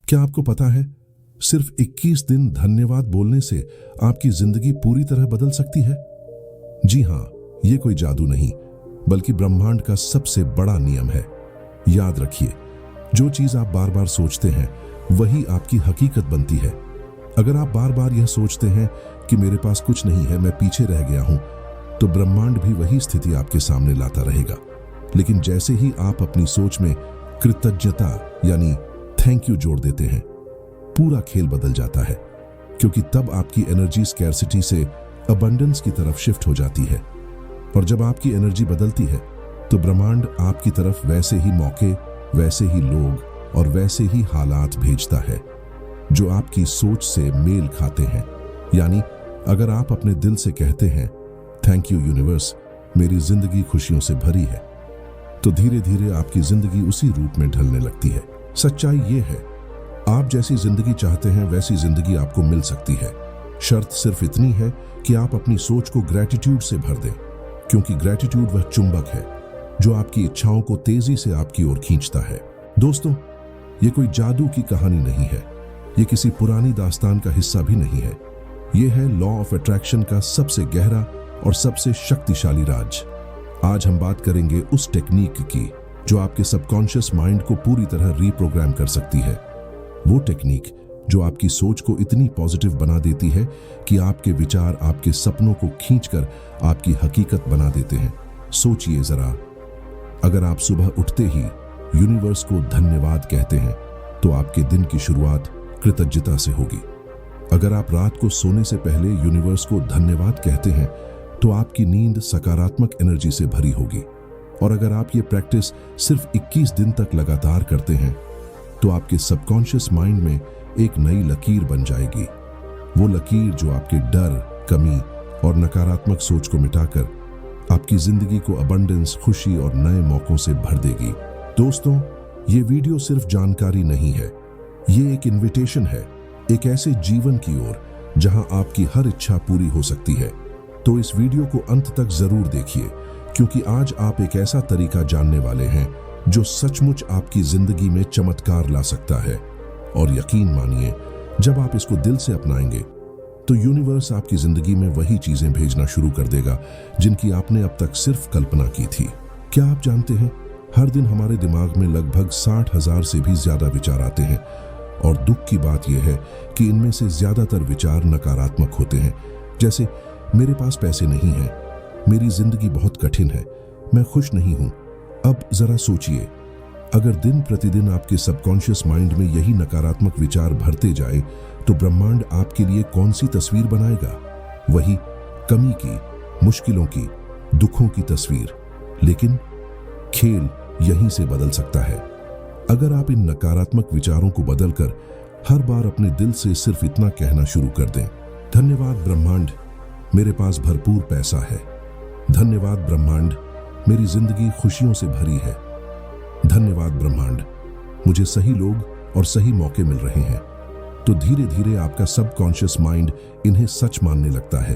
क्या आपको पता है, सिर्फ 21 दिन धन्यवाद बोलने से आपकी जिंदगी पूरी तरह बदल सकती है। जी हां, ये कोई जादू नहीं, बल्कि ब्रह्मांड का सबसे बड़ा नियम है। याद रखिए, जो चीज आप बार बार सोचते हैं वही आपकी हकीकत बनती है। अगर आप बार बार यह सोचते हैं कि मेरे पास कुछ नहीं है, मैं पीछे रह गया हूं, तो ब्रह्मांड भी वही स्थिति आपके सामने लाता रहेगा। लेकिन जैसे ही आप अपनी सोच में कृतज्ञता यानी थैंक यू जोड़ देते हैं, पूरा खेल बदल जाता है, क्योंकि तब आपकी एनर्जी स्कैर्सिटी से अबंडेंस की तरफ शिफ्ट हो जाती है। और जब आपकी एनर्जी बदलती है तो ब्रह्मांड आपकी तरफ वैसे ही मौके, वैसे ही लोग और वैसे ही हालात भेजता है जो आपकी सोच से मेल खाते हैं। यानी अगर आप अपने दिल से कहते हैं थैंक यू यूनिवर्स, मेरी जिंदगी खुशियों से भरी है, तो धीरे धीरे आपकी जिंदगी उसी रूप में ढलने लगती है। सच्चाई ये है, आप जैसी जिंदगी चाहते हैं वैसी जिंदगी आपको मिल सकती है। शर्त सिर्फ इतनी है कि आप अपनी सोच को ग्रैटिट्यूड से भर दें, क्योंकि ग्रैटिट्यूड वह चुंबक है जो आपकी इच्छाओं को तेजी से आपकी ओर खींचता है। दोस्तों, ये कोई जादू की कहानी नहीं है, ये किसी पुरानी दास्तान का हिस्सा भी नहीं है। ये है लॉ ऑफ अट्रैक्शन का सबसे गहरा और सबसे शक्तिशाली राज। आज हम बात करेंगे उस टेक्निक की जो आपके सबकॉन्शियस माइंड को पूरी तरह रीप्रोग्राम कर सकती है। वो टेक्निक जो आपकी सोच को इतनी पॉजिटिव बना देती है कि आपके विचार आपके सपनों को खींचकर आपकी हकीकत बना देते हैं। सोचिए जरा, अगर आप सुबह उठते ही यूनिवर्स को धन्यवाद कहते हैं तो आपके दिन की शुरुआत कृतज्ञता से होगी। अगर आप रात को सोने से पहले यूनिवर्स को धन्यवाद कहते हैं तो आपकी नींद सकारात्मक एनर्जी से भरी होगी। और अगर आप ये प्रैक्टिस सिर्फ 21 दिन तक लगातार करते हैं तो आपके सबकॉन्शियस माइंड में एक नई लकीर बन जाएगी। वो लकीर जो आपके डर, कमी और नकारात्मक सोच को मिटाकर आपकी जिंदगी को अबंडेंस, खुशी और नए मौकों से भर देगी। दोस्तों, ये वीडियो सिर्फ जानकारी नहीं है, ये एक इन्विटेशन है एक ऐसे जीवन की ओर जहां आपकी हर इच्छा पूरी हो सकती है। तो इस वीडियो को अंत तक जरूर देखिए, क्योंकि आज आप एक ऐसा तरीका जानने वाले हैं जो सचमुच आपकी जिंदगी में चमत्कार ला सकता है। और यकीन मानिए, जब आप इसको दिल से अपनाएंगे तो यूनिवर्स आपकी जिंदगी में वही चीजें भेजना शुरू कर देगा जिनकी आपने अब तक सिर्फ कल्पना की थी। क्या आप जानते हैं, हर दिन हमारे दिमाग में लगभग 60,000 से भी ज्यादा विचार आते हैं, और दुख की बात यह है कि इनमें से ज्यादातर विचार नकारात्मक होते हैं। जैसे, मेरे पास पैसे नहीं हैं, मेरी जिंदगी बहुत कठिन है, मैं खुश नहीं हूं। अब जरा सोचिए, अगर दिन प्रतिदिन आपके सबकॉन्शियस माइंड में यही नकारात्मक विचार भरते जाए तो ब्रह्मांड आपके लिए कौन सी तस्वीर बनाएगा? वही कमी की, मुश्किलों की, दुखों की तस्वीर। लेकिन खेल यहीं से बदल सकता है। अगर आप इन नकारात्मक विचारों को बदलकर हर बार अपने दिल से सिर्फ इतना कहना शुरू कर दें, धन्यवाद ब्रह्मांड, मेरे पास भरपूर पैसा है। धन्यवाद ब्रह्मांड, मेरी जिंदगी खुशियों से भरी है। धन्यवाद ब्रह्मांड, मुझे सही लोग और सही मौके मिल रहे हैं। तो धीरे धीरे आपका सबकॉन्शियस माइंड इन्हें सच मानने लगता है,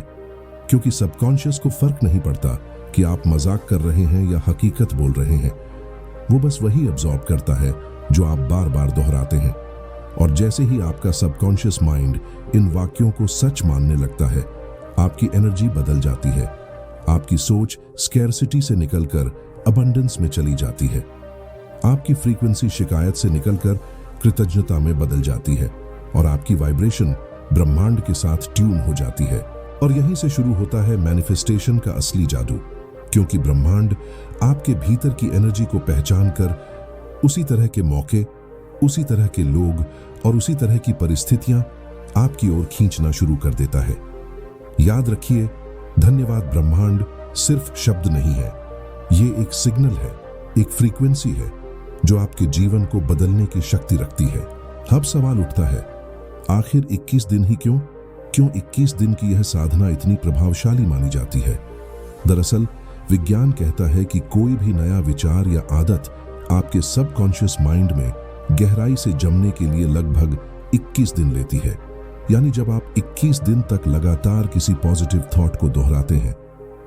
क्योंकि सबकॉन्शियस को फर्क नहीं पड़ता कि आप मजाक कर रहे हैं या हकीकत बोल रहे हैं। वो बस वही अब्सॉर्ब करता है जो आप बार बार दोहराते हैं। और जैसे ही आपका सबकॉन्शियस माइंड इन वाक्यों को सच मानने लगता है, आपकी एनर्जी बदल जाती है। आपकी सोच स्कैर्सिटी से निकलकर अबंडेंस में चली जाती है। आपकी फ्रीक्वेंसी शिकायत से निकलकर कृतज्ञता में बदल जाती है, और आपकी वाइब्रेशन ब्रह्मांड के साथ ट्यून हो जाती है। और यहीं से शुरू होता है मैनिफेस्टेशन का असली जादू, क्योंकि ब्रह्मांड आपके भीतर की एनर्जी को पहचान कर उसी तरह के मौके, उसी तरह के लोग और उसी तरह की परिस्थितियां आपकी ओर खींचना शुरू कर देता है। याद रखिए, धन्यवाद ब्रह्मांड सिर्फ शब्द नहीं है, ये एक सिग्नल है, एक फ्रीक्वेंसी है जो आपके जीवन को बदलने की शक्ति रखती है। अब सवाल उठता है, आखिर 21 दिन ही क्यों? क्यों 21 दिन की यह साधना इतनी प्रभावशाली मानी जाती है? दरअसल विज्ञान कहता है कि कोई भी नया विचार या आदत आपके सबकॉन्शियस माइंड में गहराई से जमने के लिए लगभग 21 दिन लेती है। यानी जब आप 21 दिन तक लगातार किसी पॉजिटिव थॉट को दोहराते हैं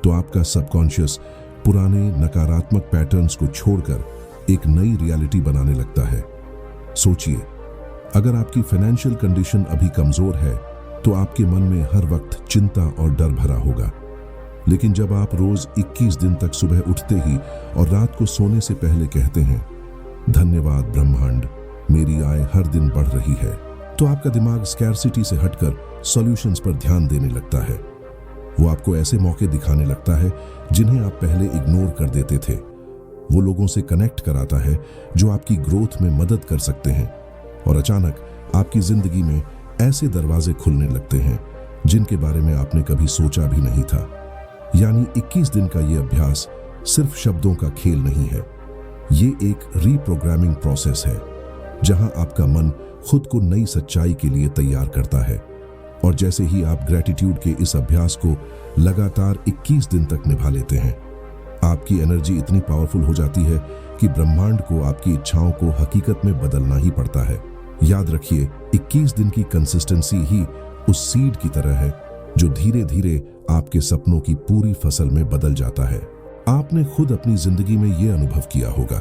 तो आपका सबकॉन्शियस पुराने नकारात्मक पैटर्न्स को छोड़कर एक नई रियलिटी बनाने लगता है। सोचिए, अगर आपकी फाइनेंशियल कंडीशन अभी कमजोर है तो आपके मन में हर वक्त चिंता और डर भरा होगा। लेकिन जब आप रोज 21 दिन तक सुबह उठते ही और रात को सोने से पहले कहते हैं, धन्यवाद ब्रह्मांड, मेरी आय हर दिन बढ़ रही है, तो आपका दिमाग स्कैरसिटी से हटकर सॉल्यूशंस पर ध्यान देने लगता है। वो आपको ऐसे मौके दिखाने लगता है जिन्हें आप पहले इग्नोर कर देते थे। वो लोगों से कनेक्ट कराता है जो आपकी ग्रोथ में मदद कर सकते हैं, और अचानक आपकी जिंदगी में ऐसे दरवाजे खुलने लगते हैं जिनके बारे में आपने कभी सोचा भी नहीं था। यानी 21 दिन का ये अभ्यास सिर्फ शब्दों का खेल नहीं है, ये एक रीप्रोग्रामिंग प्रोसेस है जहां आपका मन खुद को नई सच्चाई के लिए तैयार करता है। और जैसे ही आप ग्रेटिट्यूड के इस अभ्यास को लगातार 21 दिन तक निभा लेते हैं, आपकी एनर्जी इतनी पावरफुल हो जाती है कि ब्रह्मांड को आपकी इच्छाओं को हकीकत में बदलना ही पड़ता है। याद रखिए, 21 दिन की कंसिस्टेंसी ही उस सीड की तरह है जो धीरे धीरे आपके सपनों की पूरी फसल में बदल जाता है। आपने खुद अपनी जिंदगी में यह अनुभव किया होगा,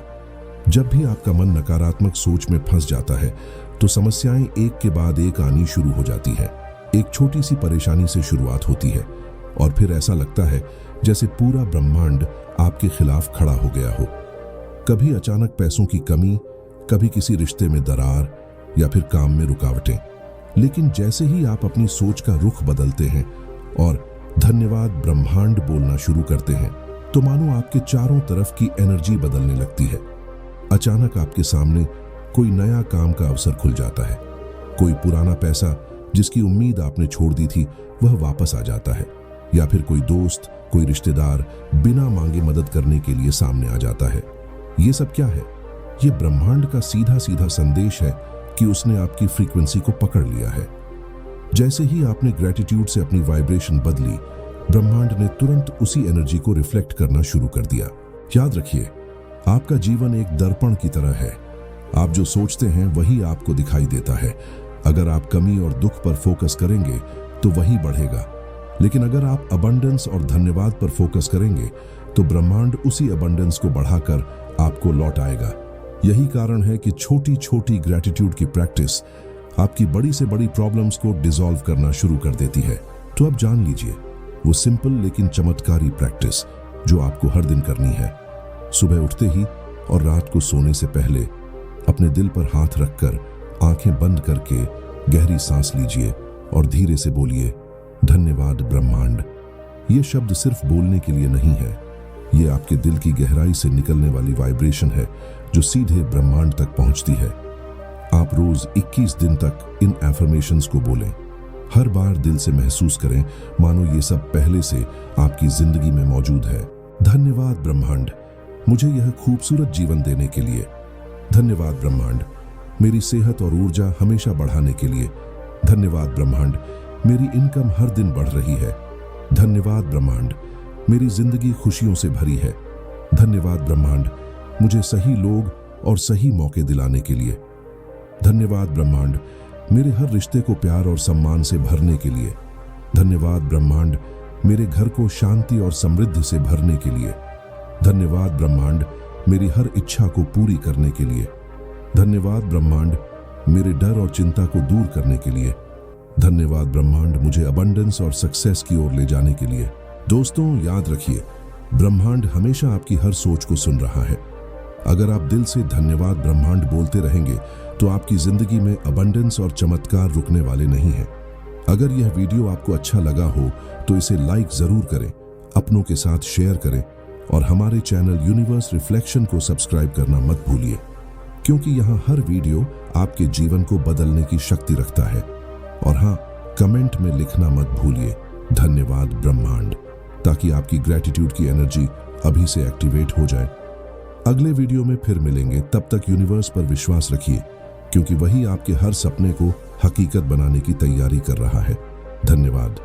जब भी आपका मन नकारात्मक सोच में फंस जाता है तो समस्याएं एक के बाद एक आनी शुरू हो जाती हैं। एक छोटी सी परेशानी से शुरुआत होती है और फिर ऐसा लगता है जैसे पूरा ब्रह्मांड आपके खिलाफ खड़ा हो गया हो। कभी अचानक पैसों की कमी, कभी किसी रिश्ते में दरार या फिर काम में रुकावटें। लेकिन जैसे ही आप अपनी सोच का रुख बदलते हैं और धन्यवाद ब्रह्मांड बोलना शुरू करते हैं, तो मानो आपके चारों तरफ की एनर्जी बदलने लगती है। अचानक आपके सामने कोई नया काम का अवसर खुल जाता है, कोई पुराना पैसा जिसकी उम्मीद आपने छोड़ दी थी वह वापस आ जाता है, या फिर कोई दोस्त, कोई रिश्तेदार बिना मांगे मदद करने के लिए सामने आ जाता है। ये सब क्या है? ये ब्रह्मांड का सीधा सीधा संदेश है कि उसने आपकी फ्रीक्वेंसी को पकड़ लिया है। जैसे ही आपने ग्रेटिट्यूड से अपनी वाइब्रेशन बदली, ब्रह्मांड ने तुरंत उसी एनर्जी को रिफ्लेक्ट करना शुरू कर दिया। याद रखिए, आपका जीवन एक दर्पण की तरह है। आप जो सोचते हैं वही आपको दिखाई देता है। अगर आप कमी और दुख पर फोकस करेंगे तो वही बढ़ेगा, लेकिन अगर आप अबंडेंस और धन्यवाद पर फोकस करेंगे तो ब्रह्मांड उसी अबंडेंस को बढ़ाकर आपको लौट आएगा। यही कारण है कि छोटी छोटी ग्रेटिट्यूड की प्रैक्टिस आपकी बड़ी से बड़ी प्रॉब्लम्स को डिसॉल्व करना शुरू कर देती है। तो अब जान लीजिए वो सिंपल लेकिन चमत्कारी प्रैक्टिस जो आपको हर दिन करनी है। सुबह उठते ही और रात को सोने से पहले अपने दिल पर हाथ रखकर आंखें बंद करके गहरी सांस लीजिए और धीरे से बोलिए, धन्यवाद ब्रह्मांड। ये शब्द सिर्फ बोलने के लिए नहीं है, ये आपके दिल की गहराई से निकलने वाली वाइब्रेशन है जो सीधे ब्रह्मांड तक पहुंचती है। आप रोज 21 दिन तक इन एफर्मेशंस को बोलें। हर बार दिल से महसूस करें मानो ये सब पहले से आपकी जिंदगी में मौजूद है। धन्यवाद ब्रह्मांड, मुझे यह खूबसूरत जीवन देने के लिए। धन्यवाद ब्रह्मांड, मेरी सेहत और ऊर्जा हमेशा बढ़ाने के लिए। धन्यवाद ब्रह्मांड, मेरी इनकम हर दिन बढ़ रही है। धन्यवाद ब्रह्मांड, मेरी जिंदगी खुशियों से भरी है। धन्यवाद ब्रह्मांड, मुझे सही लोग और सही मौके दिलाने के लिए। धन्यवाद ब्रह्मांड, मेरे हर रिश्ते को प्यार और सम्मान से भरने के लिए। धन्यवाद ब्रह्मांड, मेरे घर को शांति और समृद्धि से भरने के लिए। धन्यवाद ब्रह्मांड, मेरी हर इच्छा को पूरी करने के लिए। धन्यवाद ब्रह्मांड, मेरे डर और चिंता को दूर करने के लिए। धन्यवाद ब्रह्मांड, मुझे अबंडेंस और सक्सेस की ओर ले जाने के लिए। दोस्तों, याद रखिए, ब्रह्मांड हमेशा आपकी हर सोच को सुन रहा है। अगर आप दिल से धन्यवाद ब्रह्मांड बोलते रहेंगे तो आपकी जिंदगी में अबंडेंस और चमत्कार रुकने वाले नहीं हैं। अगर यह वीडियो आपको अच्छा लगा हो तो इसे लाइक जरूर करें, अपनों के साथ शेयर करें और हमारे चैनल यूनिवर्स रिफ्लेक्शन को सब्सक्राइब करना मत भूलिए, क्योंकि यहाँ हर वीडियो आपके जीवन को बदलने की शक्ति रखता है। और हाँ, कमेंट में लिखना मत भूलिए धन्यवाद ब्रह्मांड, ताकि आपकी ग्रेटिट्यूड की एनर्जी अभी से एक्टिवेट हो जाए। अगले वीडियो में फिर मिलेंगे, तब तक यूनिवर्स पर विश्वास रखिए, क्योंकि वही आपके हर सपने को हकीकत बनाने की तैयारी कर रहा है। धन्यवाद।